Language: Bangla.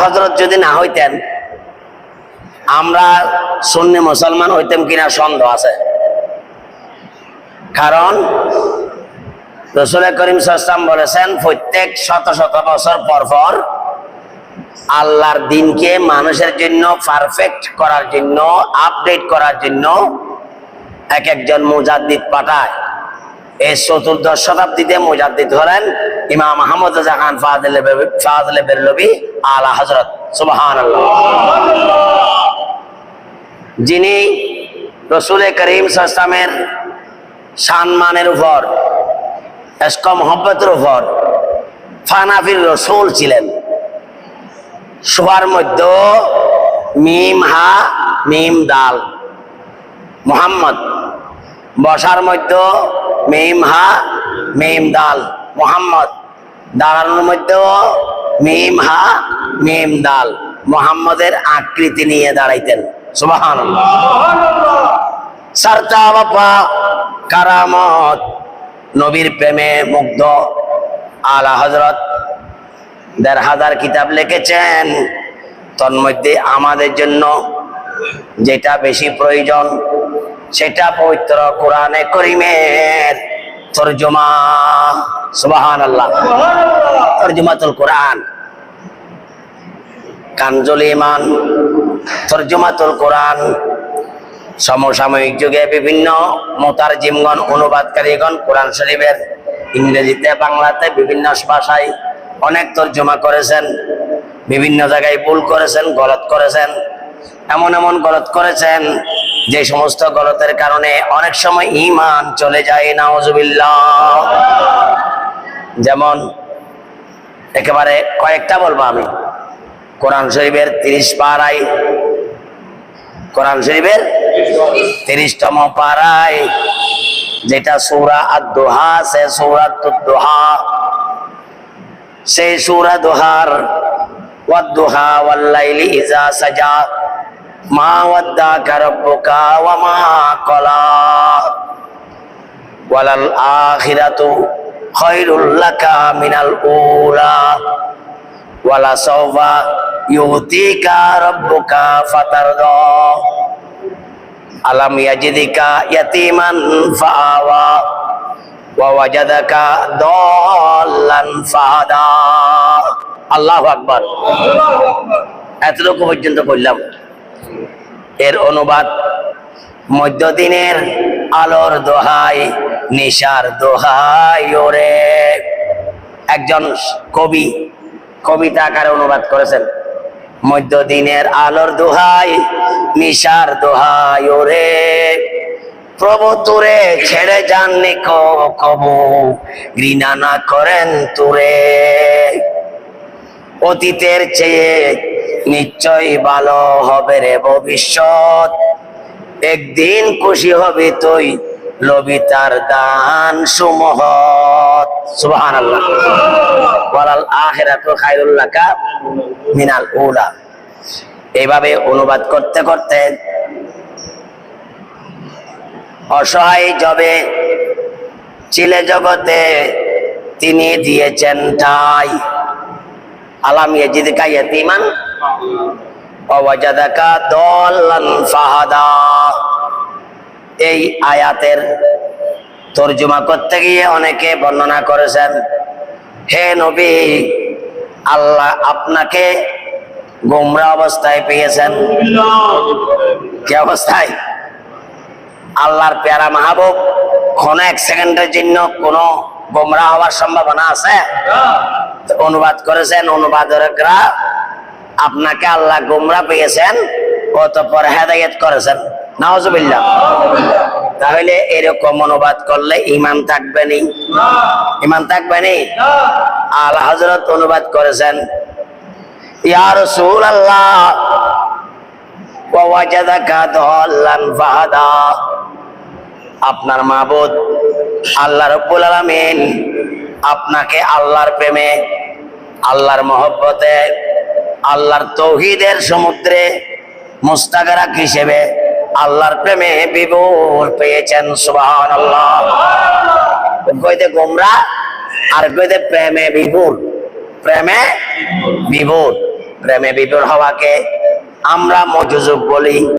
হযরত যদি না হইতেন আমরা সুন্নি মুসলমান হইতাম কিনা সন্দেহ আছে। কারণ রাসূল করিম সাল্লাল্লাহু আলাইহি ওয়াসাল্লাম বলেছেন প্রত্যেক শত শত বছর পর পর আল্লাহর দ্বীনকে মানুষের জন্য পারফেক্ট করার জন্য, আপডেট করার জন্য এক একজন মুজাদ্দিদ পাঠায়। এই চতুর্দশ শতাব্দীতে মুজাদ্দিদ হলেন ইমাম আহমদ রাজা খান ফাজলে বেরলভী আলা হযরত। সুবহানাল্লাহ। যিনি রাসূল করিম সাল্লাল্লাহু আলাইহি ওয়াসাল্লামের সম্মানের উপর, ইশক মুহাব্বতের উপর ফানাফির রাসূল ছিলেন। সবার মধ্যে মিম হা মিম দাল মুহাম্মদ, বসার মধ্যে মিম হা মিম দাল মুহাম্মদ, দাঁড়ানোর মধ্যে মিম হা মিম দাল মুহাম্মদের আকৃতি নিয়ে দাঁড়াইতেন। সুবহানাল্লাহ। সারতা বাবা কারামত, নবীর প্রেমে মুগ্ধ আলা হযরত ১,৫০০ কিতাব লিখেছেন। তন্মধ্যে আমাদের জন্য যেটা বেশি প্রয়োজন সেটা পবিত্র কোরআনে কারীমের তরজমা। সুবহানাল্লাহ। তরজমাতুল কোরআন, কানজুল ঈমান, তরজমাতুল কোরআন। সমসাময়িক যুগে বিভিন্ন মুতারজিমগণ, অনুবাদকারীগণ কোরআন শরীফের ইংরেজিতে, বাংলাতে, বিভিন্ন ভাষায় অনেক তর্জমা করেছেন। বিভিন্ন জায়গায় ভুল করেছেন, গলত করেছেন, এমন এমন গলত করেছেন যে সমস্ত গলতের কারণে অনেক সময় ঈমান চলে যায়। নাউজুবিল্লাহ। যেমন একেবারে কয়েকটা বলবো আমি। কোরআন শরীফের 30 পারায়, কোরআন শরীফের 30তম পারায় যেটা সূরা আদ-দুহা, সে সূরাতুদ দুহা, সেই সূরা দুহার ওয়াদ-দুহা ওয়াল লাইলি ইযা সাজা মা ওয়াদ্দাকা রাব্বুকা ওয়া মা ক্বালা ওয়ালাল আখিরাতু খায়রুল লাকা মিনাল উলা ওয়ালা সাওফা ইউতিকা রাব্বুকা ফাতারদা আলাম ইয়াজিদিকা ইয়াতীমান ফাআওয়া ওয়া ওয়াজাদাকা দাল্লান ফাহাদা। আল্লাহু আকবার। এতটুকু পর্যন্ত বললাম। এর অনুবাদ মধ্যদিনের আলোর দোহাই, নিশার দোহাই ওরে। একজন কবি কবিতা আকারে অনুবাদ করেছেন, মধ্যদিনের আলোর দোহাই, নিশার দোহাই ওরে। প্রভু তোরে ছেড়ে যাননি কবু, ঘৃণা না করেন তোরে। অতীতের চেয়ে নিশ্চয়ই ভালো হবে রে ভবিষ্যৎ, একদিন খুশি হবি তুই লবি তার দান সুমহৎ। সুবহানাল্লাহ। ওয়ালাল আখিরাতু খায়রুল লাকা মিনাল উলা। এইভাবে অনুবাদ করতে করতে অসহায় জবে চিলে জগতে তিনি দিয়েছেন ঠাই। আলাম ইয়াজিদিকা ইয়াতীমান ওয়া ওয়াজাদাকা দাল্লান ফাহাদা। এই আয়াতের তরজমা করতে গিয়ে অনেকে বর্ণনা করেছেন, হে নবী, আল্লাহ আপনাকে গোমরা অবস্থায় পেয়েছেন। কি অবস্থায়? আল্লাহর প্যারা মাহবুব কোন এক সেকেন্ডের জন্য কোন গোমরা হওয়ার সম্ভাবনা আছে? অনুবাদ করেছেন অনুবাদকরা, আপনাকে আল্লাহ গোমরা পেয়েছেন, অতঃপর হেদায়েত করেছেন। নাউজুবিল্লাহ। তাহলে এরকম অনুবাদ করলে ঈমান থাকবে নি? ঈমান থাকবে নি? আলা হযরত অনুবাদ করেছেন, ইয়া রাসূলুল্লাহ ওয়া ওয়াজাদাকা দাল্লান ফাহাদা। আপনার মাবুদ আল্লাহ রাব্বুল আলামিন আপনাকে আল্লাহর প্রেমে, আল্লাহর মহব্বতে, আল্লাহর তৌহিদের সমুদ্রে মুস্তাগরাক হিসেবে আল্লাহর প্রেমে বিভোর পেয়েছেন। সুবহানাল্লাহ। কইতে গোমরা আর কইতে প্রেমে বিভোর, প্রেমে বিভোর। প্রেমে বিভোর হওয়াকে আমরা মজুজুব বলি।